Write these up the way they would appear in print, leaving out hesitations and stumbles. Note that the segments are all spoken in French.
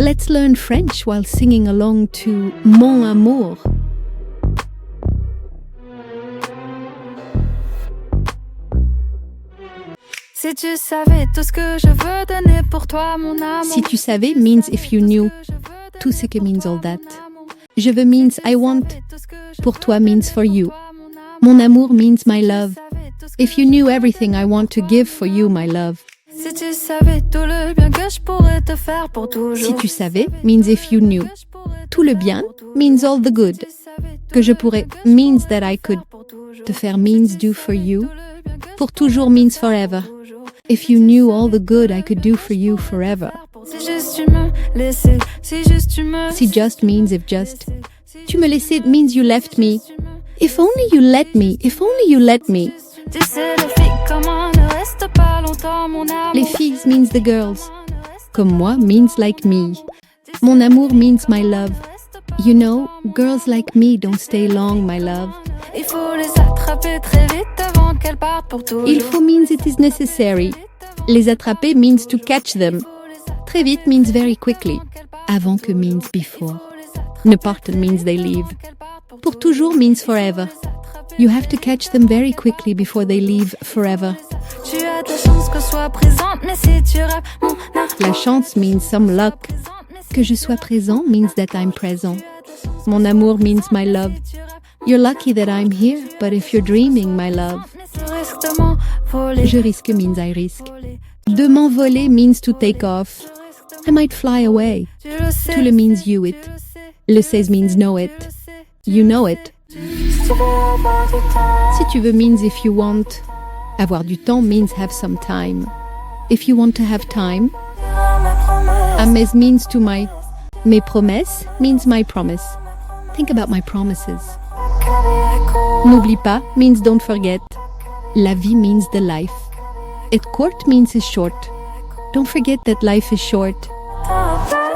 Let's learn French while singing along to Mon Amour. Si tu savais tout ce que je veux donner pour toi, mon amour. Si tu savais means if you knew. Tout ce que means all that. Je veux means I want. Pour toi means for you. Mon amour means my love. If you knew everything I want to give for you, my love. Si tu savais tout le bien que je pourrais te faire pour toujours. Si tu savais means if you knew. Tout le bien means all the good. Que je pourrais means that I could. Te faire means do for you. Pour toujours means forever. If you knew all the good I could do for you forever. Si juste tu me laissais, si juste tu me. Si just means if just. Tu me laissais means you left me. If only you let me, if only you let me. Tu sais, les filles comme moi ne restent pas longtemps, mon amour. Les filles means the girls. Comme moi means like me. Mon amour means my love. You know, girls like me don't stay long, my love. Il faut les attraper très vite avant qu'elles partent pour toujours. Il faut means it is necessary. Les attraper means to catch them. Très vite means very quickly. Avant que means before. Ne partent means they leave. Pour toujours means forever. You have to catch them very quickly before they leave forever. Tu as de la chance que je sois présente, mais si tu rappes mon amour. La chance means some luck. Que je sois présent means that I'm present. Mon amour means my love. You're lucky that I'm here, but if you're dreaming, my love. Je risque means I risk. De m'envoler means to take off. I might fly away. Tout le means you it. Le sais means know it. You know it. Si tu veux means if you want. Avoir du temps means have some time. If you want to have time. Ames means to my. Mes promesses means my promise. Think about my promises. N'oublie pas means don't forget. La vie means the life. Et court means is short. Don't forget that life is short.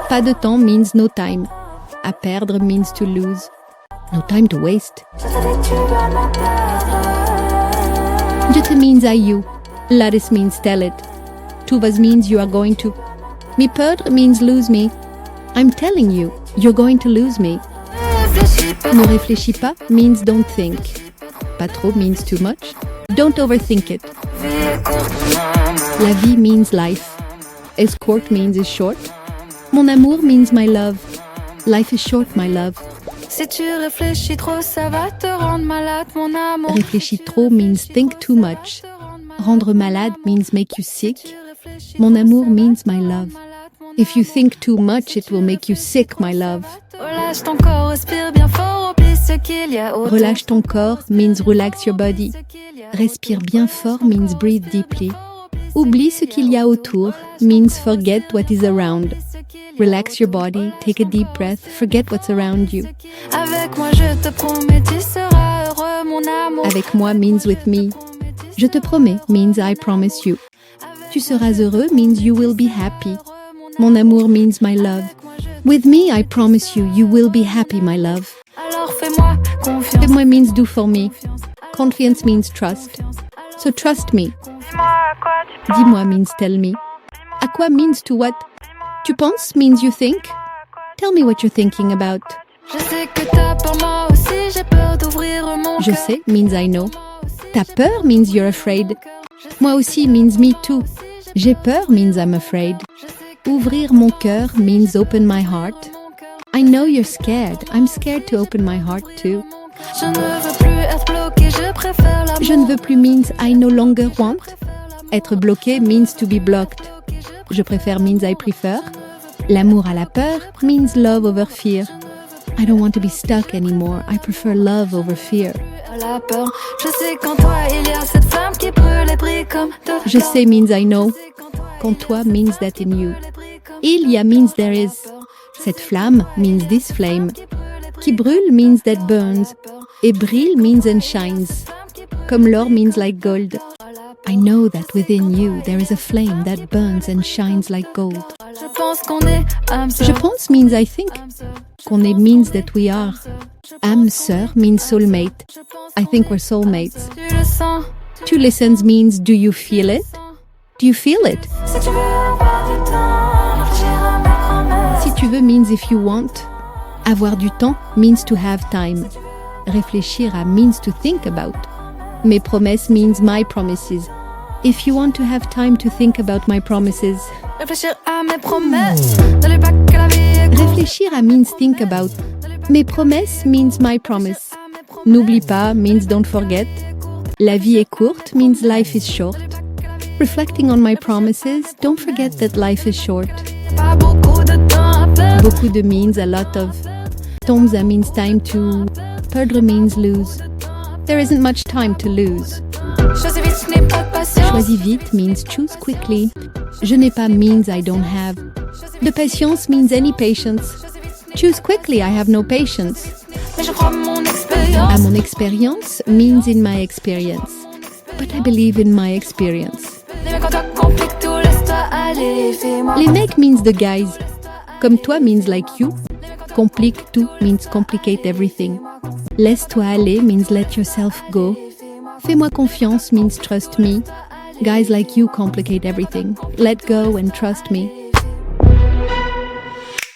Pas de temps means no time. À perdre means to lose. No time to waste. Je te means I you. Laris means tell it. Tu vas means you are going to. Me perdre means lose me. I'm telling you, you're going to lose me. Ne réfléchis pas means don't think. Pas trop means too much. Don't overthink it. La vie means life. Is court means is short. Mon amour means my love. Life is short, my love. Si tu réfléchis trop, ça va te rendre malade, mon amour. Réfléchis trop means think too much. Rendre malade means make you sick. Mon amour means my love. If you think too much, it will make you sick, my love. Relâche ton corps, respire bien fort, oublie ce qu'il y a autour. Relâche ton corps means relax your body. Respire bien fort means breathe deeply. Oublie ce qu'il y a autour means forget what is around. Relax your body, take a deep breath, forget what's around you. Avec moi, je te promets, tu seras heureux, mon amour. Avec moi means with me. Je te promets means I promise you. Tu seras heureux means you will be happy. Mon amour means my love. With me, I promise you, you will be happy, my love. Alors fais-moi confiance. Fais-moi means do for me. Confiance means trust. So trust me. Dis-moi means tell me. À quoi means to what? Tu penses means you think. Tell me what you're thinking about. Je sais que t'as peur, moi aussi, j'ai peur d'ouvrir mon Je cœur. sais means I know. T'as peur means you're afraid. Moi aussi means me too. J'ai peur means I'm afraid. Ouvrir mon cœur means open my heart. I know you're scared. I'm scared to open my heart too. Je ne veux plus être bloqué, je préfère l'amour. Je ne veux plus means I no longer want. Être bloqué means to be blocked. Je préfère means I prefer. L'amour à la peur means love over fear. I don't want to be stuck anymore. I prefer love over fear. La peur, je sais qu'en toi il y a cette flamme qui brûle et brille comme de Je sais means I know. Qu'en toi means that in you. Il y a means there is. Cette flamme means this flame. Qui brûle means that burns. Et brille means and shines. Comme l'or means like gold. I know that within you there is a flame that burns and shines like gold. Je pense qu'on est âme sœur. Je pense means I think. Qu'on est means that we are. Âme sœur means soulmate. I think we're soulmates. Tu le sens. To listens means do you feel it? Do you feel it? Si tu veux avoir du temps, réfléchir à mes promesses. Si tu veux means if you want. Avoir du temps means to have time. Réfléchir à means to think about. Mes promesses means my promises. If you want to have time to think about my promises. Réfléchir à mes promesses. N'oublie pas que la vie est courte. Réfléchir à means think about. Mes promesses means my promise. N'oublie pas means don't forget. La vie est courte means life is short. Reflecting on my promises, don't forget that life is short. Pas beaucoup de temps à perdre. Beaucoup de means a lot of. Tomza means time to. Perdre means lose. There isn't much time to lose. Choisis vite, je n'ai pas de patience. Choisis vite means choose quickly. Je n'ai pas means I don't have. De patience means any patience. Choose quickly, I have no patience. Mais je crois à mon expérience. À mon expérience means in my experience. But I believe in my experience. Les mecs, quand toi complique tout, laisse-toi aller. Fais-moi. Les mecs means the guys. Comme toi means like you. Complique tout means complicate everything. Laisse-toi aller means let yourself go. Fais-moi confiance means trust me. Guys like you complicate everything. Let go and trust me.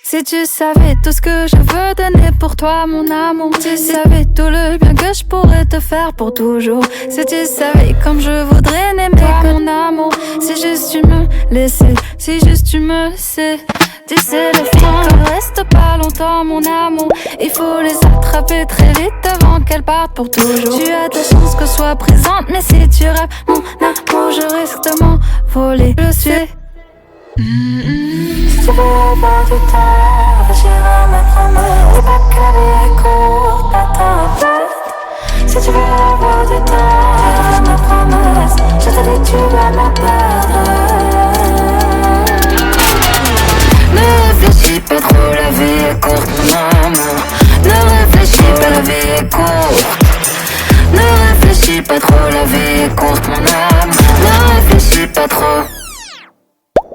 Si tu savais tout ce que je veux donner pour toi, mon amour. Si tu savais tout le bien que je pourrais te faire pour toujours. Si tu savais comme je voudrais n'aimer que mon amour. Si juste tu me laissais, si juste tu me laissais. Tu sais, les filles ne restent pas longtemps, mon amour. Il faut les attraper très vite avant qu'elles partent pour toujours. Tu as ta chance que je sois présente, mais si tu rêves, mon amour, je risque de m'envoler. Je suis. Si tu veux avoir du temps, réfléchir à mes promesses. Dis pas que la vie est courte, pas tant bête. Si tu veux avoir du temps, réfléchir à mes promesses. Je te dis tu dois me perdre. Ne réfléchis pas trop, la vie est courte, mon amour. Ne réfléchis pas, la vie est courte. Ne réfléchis pas trop, la vie est courte, mon amour. Ne réfléchis pas trop.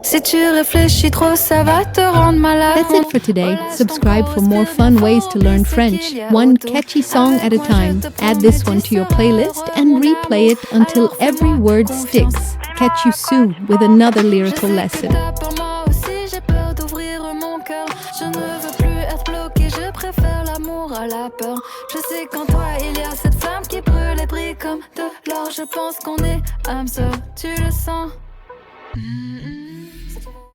Si tu réfléchis trop, ça va te rendre malade. That's it for today. Subscribe for more fun ways to learn French, one catchy song at a time. Add this one to your playlist and replay it until every word sticks. Catch you soon with another lyrical lesson. J'ai peur d'ouvrir mon cœur. Je ne veux plus être bloqué, je préfère l'amour à la peur. Je sais qu'en toi il y a cette flamme qui brûle et brille comme de l'or. Je pense qu'on est âme sœur, tu le sens.